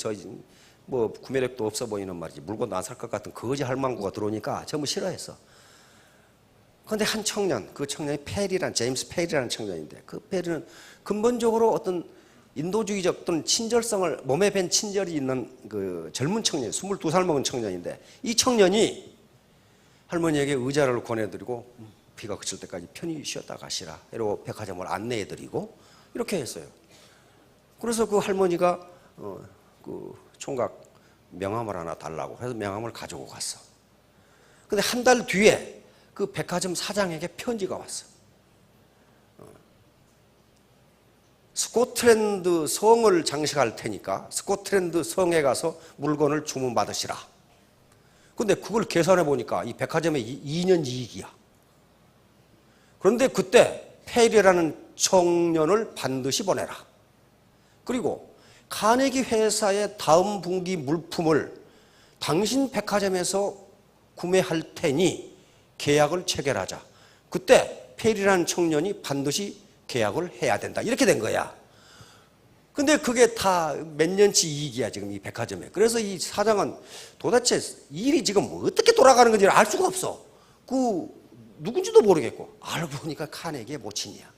뭐 구매력도 없어 보이는 말이지. 물건도 안 살 것 같은 거지 할망구가 들어오니까 전부 싫어했어. 그런데 한 청년, 그 청년이 제임스 페리라는 청년인데 그 페리는 근본적으로 어떤 인도주의적 어떤 친절성을 몸에 밴 친절이 있는 그 젊은 청년, 22살 먹은 청년인데 이 청년이 할머니에게 의자를 권해드리고 비가 그칠 때까지 편히 쉬었다 가시라. 이러고 백화점을 안내해드리고 이렇게 했어요. 그래서 그 할머니가 그 총각 명함을 하나 달라고 해서 명함을 가지고 갔어. 근데 한 달 뒤에 그 백화점 사장에게 편지가 왔어. 스코틀랜드 성을 장식할 테니까 스코틀랜드 성에 가서 물건을 주문받으시라. 근데 그걸 계산해 보니까 이 백화점에 2년 이익이야. 그런데 그때 페리라는 청년을 반드시 보내라. 그리고 카네기 회사의 다음 분기 물품을 당신 백화점에서 구매할 테니 계약을 체결하자. 그때 페리라는 청년이 반드시 계약을 해야 된다. 이렇게 된 거야. 근데 그게 다 몇 년치 이익이야, 지금 이 백화점에. 그래서 이 사장은 도대체 일이 지금 어떻게 돌아가는 건지 알 수가 없어. 누군지도 모르겠고. 알고 보니까 카네기의 모친이야.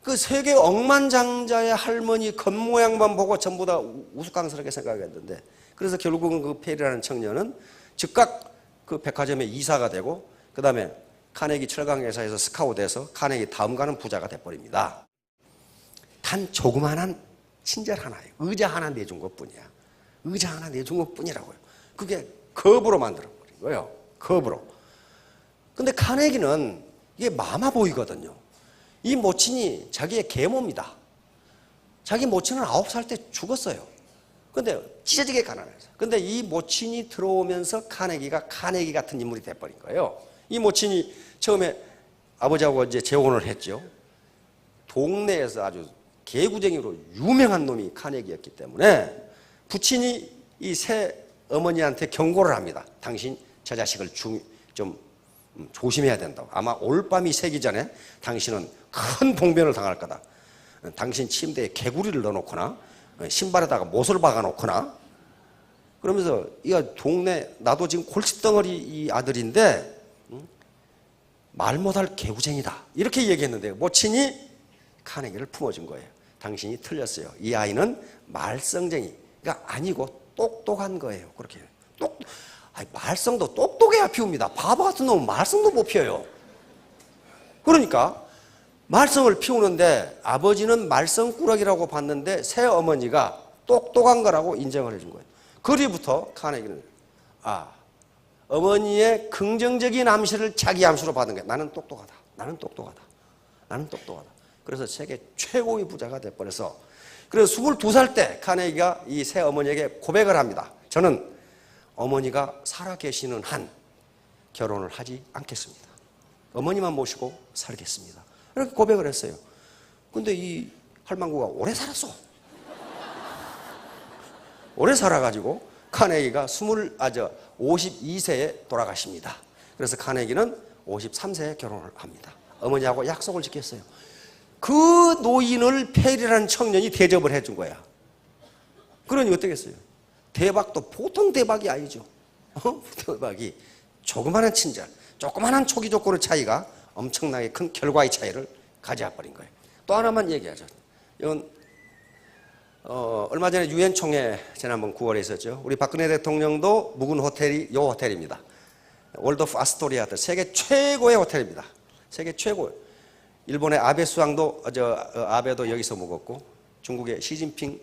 그 세계 억만장자의 할머니 겉모양만 보고 전부 다 우스꽝스럽게 생각했는데, 그래서 결국은 그 페리라는 청년은 즉각 그 백화점의 이사가 되고, 그 다음에 카네기 철강회사에서 스카웃돼서 카네기 다음 가는 부자가 돼버립니다. 단 조그만한 친절 하나예요. 의자 하나 내준 것 뿐이야. 의자 하나 내준 것 뿐이라고요. 그게 겁으로 만들어버린 거예요. 겁으로. 근데 카네기는 이게 마마 보이거든요. 이 모친이 자기의 계모입니다. 자기 모친은 9살 때 죽었어요. 근데 찢어지게 가난해서. 근데 이 모친이 들어오면서 카네기가 카네기 같은 인물이 돼버린 거예요. 이 모친이 처음에 아버지하고 이제 재혼을 했죠. 동네에서 아주 개구쟁이로 유명한 놈이 카네기였기 때문에 부친이 이 새 어머니한테 경고를 합니다. 당신 저 자식을 좀 조심해야 된다고. 아마 올밤이 새기 전에 당신은 큰 봉변을 당할 거다. 당신 침대에 개구리를 넣어놓거나 신발에다가 못을 박아놓거나 그러면서 이거 동네 나도 지금 골칫덩어리 이 아들인데 말 못할 개구쟁이다. 이렇게 얘기했는데 모친이 카네기를 품어준 거예요. 당신이 틀렸어요. 이 아이는 말썽쟁이가 아니고 똑똑한 거예요. 그렇게. 말썽도 똑똑해야 피웁니다. 바보 같은 놈은 말썽도 못 피워요. 그러니까 말썽을 피우는데 아버지는 말썽꾸러기라고 봤는데 새어머니가 똑똑한 거라고 인정을 해준 거예요. 그리부터 카네기는 어머니의 긍정적인 암시를 자기 암시로 받은 거예요. 나는 똑똑하다. 나는 똑똑하다. 나는 똑똑하다. 그래서 세계 최고의 부자가 돼버려서, 그래서 22살 때 카네기가 이 새 어머니에게 고백을 합니다. 저는 어머니가 살아계시는 한 결혼을 하지 않겠습니다. 어머니만 모시고 살겠습니다. 이렇게 고백을 했어요. 근데 이 할망구가 오래 살았어. 오래 살아가지고 카네기가 52세에 돌아가십니다. 그래서 카네기는 53세에 결혼을 합니다. 어머니하고 약속을 지켰어요. 그 노인을 페리라는 청년이 대접을 해준 거야. 그러니 어떻겠어요? 대박도 보통 대박이 아니죠. 대박이 조그마한 친절, 조그마한 초기 조건의 차이가 엄청나게 큰 결과의 차이를 가져와버린 거예요. 또 하나만 얘기하죠. 이건 얼마 전에 유엔 총회 지난번 9월에 있었죠. 우리 박근혜 대통령도 묵은 호텔이 이 호텔입니다. 월드오프 아스토리아, 세계 최고의 호텔입니다. 세계 최고. 일본의 아베 수상도 아베도 여기서 묵었고, 중국의 시진핑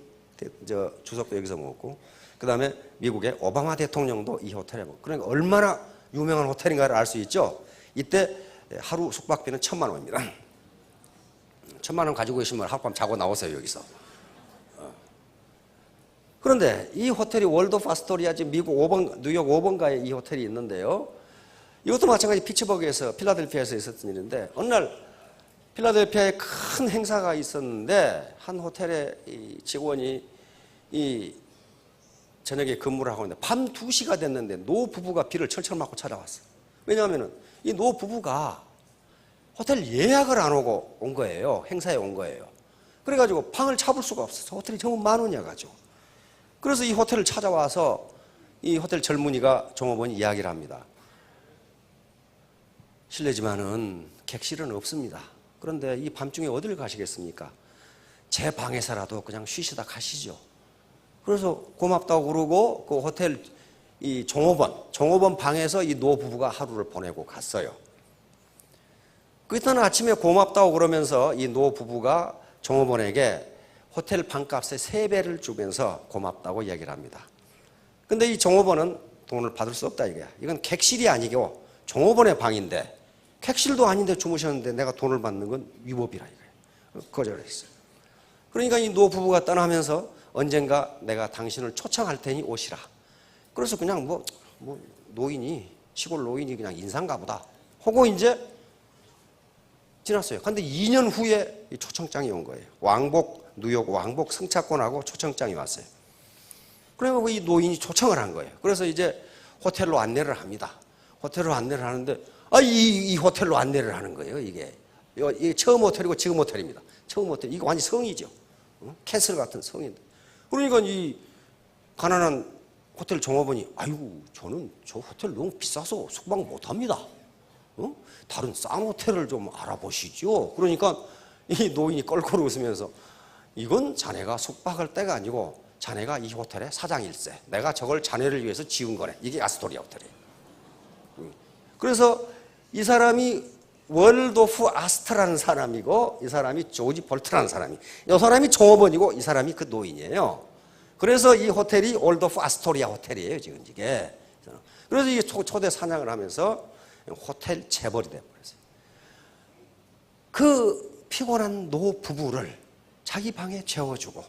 주석도 여기서 묵었고, 그 다음에 미국의 오바마 대통령도 이 호텔에 묵었고. 그러니까 얼마나 유명한 호텔인가를 알 수 있죠. 이때 하루 숙박비는 1,000만 원입니다. 1,000만 원 가지고 계시면 하룻밤 자고 나오세요, 여기서. 그런데 이 호텔이 월드오프 아스토리아, 지금 미국 뉴욕 5번가에 이 호텔이 있는데요. 이것도 마찬가지 피츠버그에서, 필라델피아에서 있었던 일인데, 어느 날 필라델피아에 큰 행사가 있었는데 한 호텔의 이 직원이 이 저녁에 근무를 하고 있는데 밤 2시가 됐는데 노 부부가 비를 철철 맞고 찾아왔어요. 왜냐하면 이 노 부부가 호텔 예약을 안 하고 온 거예요. 행사에 온 거예요. 그래가지고 방을 잡을 수가 없어서 호텔이 전부 만원이어가지고. 그래서 이 호텔을 찾아와서 이 호텔 젊은이가 종업원이 이야기를 합니다. 실례지만은 객실은 없습니다. 그런데 이 밤중에 어디를 가시겠습니까? 제 방에서라도 그냥 쉬시다 가시죠. 그래서 고맙다고 그러고 그 호텔 이 종업원 방에서 이 노부부가 하루를 보내고 갔어요. 그 이튿날 아침에 고맙다고 그러면서 이 노부부가 종업원에게 호텔 방값의 3배를 주면서 고맙다고 얘기를 합니다. 근데 이 종업원은 돈을 받을 수 없다 이거야. 이건 객실이 아니고 종업원의 방인데, 객실도 아닌데 주무셨는데 내가 돈을 받는 건 위법이라 이거예요. 거절했어요. 그러니까 이 노부부가 떠나면서 언젠가 내가 당신을 초청할 테니 오시라. 그래서 그냥 뭐 노인이, 시골 노인이 그냥 인사인가 보다 하고 이제 지났어요. 근데 2년 후에 이 초청장이 온 거예요. 뉴욕 왕복 승차권하고 초청장이 왔어요. 그러면 이 노인이 초청을 한 거예요. 그래서 이제 호텔로 안내를 합니다. 호텔로 안내를 하는데, 이 호텔로 안내를 하는 거예요, 이게. 이게 처음 호텔이고 지금 호텔입니다. 처음 호텔. 이거 완전 성이죠. 캐슬 같은 성인데. 그러니까 이 가난한 호텔 종업원이, 아이고, 저는 저 호텔 너무 비싸서 숙박 못 합니다. 다른 싼 호텔을 좀 알아보시죠. 그러니까 이 노인이 껄껄 웃으면서, 이건 자네가 숙박할 때가 아니고 자네가 이 호텔의 사장일세. 내가 저걸 자네를 위해서 지은 거네. 이게 아스토리아 호텔이에요. 그래서 이 사람이 월도프 아스트라는 사람이고, 이 사람이 조지 볼트라는 사람이, 이 사람이 종업원이고 이 사람이 그 노인이에요. 그래서 이 호텔이 월도프 아스토리아 호텔이에요, 지금 이게. 그래서 이게 초대 사냥을 하면서 호텔 재벌이 돼버렸어요. 그 피곤한 노 부부를 자기 방에 재워주고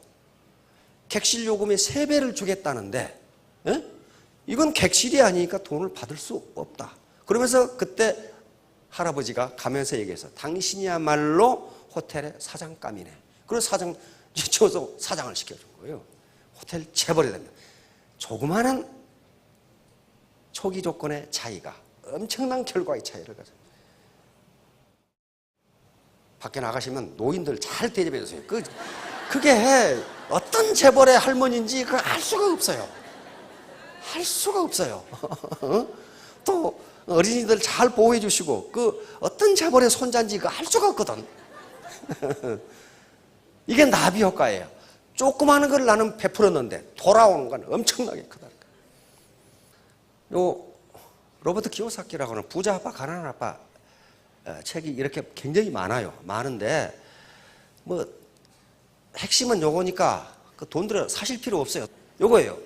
객실 요금의 3배를 주겠다는데, 이건 객실이 아니니까 돈을 받을 수 없다. 그러면서 그때 할아버지가 가면서 얘기해서, 당신이야말로 호텔의 사장감이네. 그래서 지어서 사장을 시켜준 거예요. 호텔 재벌이 됩니다. 조그마한 초기 조건의 차이가 엄청난 결과의 차이를 가져요. 밖에 나가시면 노인들 잘 대접해 주세요. 그게 어떤 재벌의 할머니인지 그걸 알 수가 없어요. 할 수가 없어요. 또 어린이들 잘 보호해 주시고, 그 어떤 재벌의 손자인지 그거 알 수가 없거든. 이게 나비 효과예요. 조그마한 걸 나는 베풀었는데 돌아오는 건 엄청나게 크다. 요 로버트 키오사키라고 하는 부자 아빠 가난한 아빠 책이 이렇게 굉장히 많은데 뭐 핵심은 요거니까 그 돈 들여 사실 필요 없어요. 요거예요.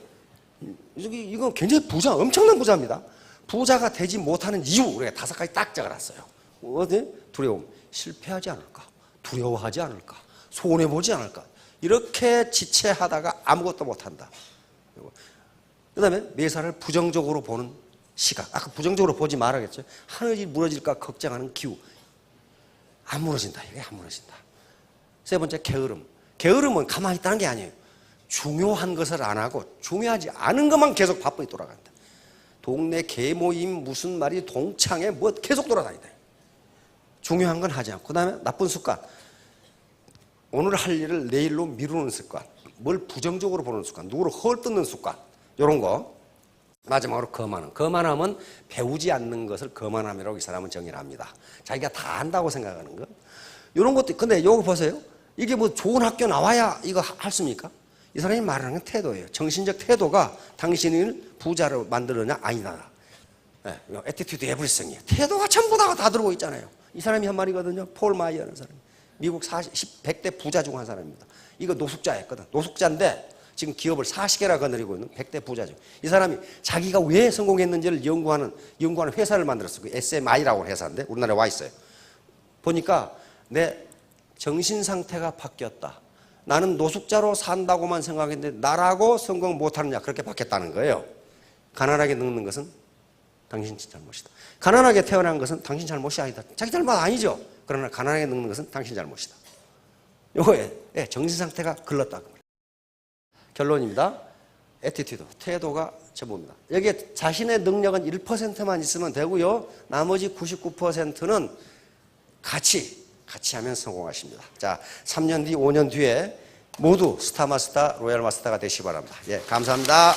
이거 굉장히 엄청난 부자입니다. 부자가 되지 못하는 이유, 우리가 5가지 딱 적어놨어요. 어디? 두려움. 실패하지 않을까? 두려워하지 않을까? 손해보지 않을까? 이렇게 지체하다가 아무것도 못한다. 그 다음에 매사를 부정적으로 보는 시각. 아까 부정적으로 보지 말아야겠죠. 하늘이 무너질까 걱정하는 기우. 안 무너진다. 이게 안 무너진다. 세 번째, 게으름. 게으름은 가만히 있다는 게 아니에요. 중요한 것을 안 하고 중요하지 않은 것만 계속 바쁘게 돌아간다. 동네 개모임 무슨 말이 동창회 뭐 계속 돌아다닌다. 중요한 건 하지 않고. 그 다음에 나쁜 습관. 오늘 할 일을 내일로 미루는 습관. 뭘 부정적으로 보는 습관. 누구를 헐뜯는 습관. 이런 거. 마지막으로 거만함. 거만함은 배우지 않는 것을 거만함이라고 이 사람은 정의를 합니다. 자기가 다 안다고 생각하는 거. 이런 것도. 근데 이거 보세요. 이게 뭐 좋은 학교 나와야 이거 할습니까? 이 사람이 말하는 건 태도예요. 정신적 태도가 당신을 부자로 만들느냐? 아니다. 네, attitude everything이에요. 태도가 전부 다 들어오고 있잖아요. 이 사람이 한 말이거든요. 폴 마이어라는 사람. 미국 100대 부자 중 한 사람입니다. 이거 노숙자였거든. 노숙자인데 지금 기업을 40개나 거느리고 있는 100대 부자 중. 이 사람이 자기가 왜 성공했는지를 연구하는 회사를 만들었어요. 그 SMI라고 하는 회사인데 우리나라에 와 있어요. 보니까 내 정신 상태가 바뀌었다. 나는 노숙자로 산다고만 생각했는데 나라고 성공 못하느냐 그렇게 바뀌었다는 거예요. 가난하게 늙는 것은 당신 잘못이다. 가난하게 태어난 것은 당신 잘못이 아니다. 자기 잘못 아니죠. 그러나 가난하게 늙는 것은 당신 잘못이다. 요거에 정신 상태가 글렀다. 결론입니다. 애티튜드, 태도가 전부입니다. 여기에 자신의 능력은 1%만 있으면 되고요. 나머지 99%는 같이 하면 성공하십니다. 자, 3년 뒤, 5년 뒤에 모두 스타마스터, 로얄마스터가 되시기 바랍니다. 예, 감사합니다.